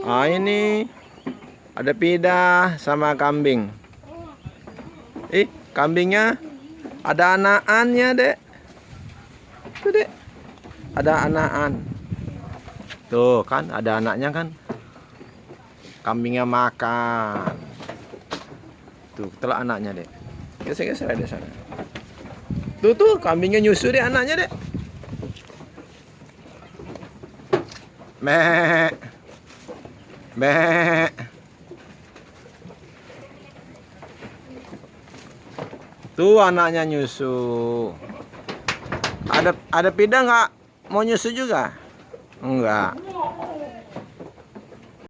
Ah, ini ada pidah sama kambing. Kambingnya ada anakannya, Dek. Tuh, Dek. Ada anakan. Tuh kan, ada anaknya kan. Kambingnya makan. Tuh, telah anaknya, Dek. Geser-geser ada sana. Tuh, kambingnya nyusu, Dek, anaknya, Dek. Mek. Mek. Tuh anaknya nyusu. Ada pidah nggak mau nyusu juga? Enggak.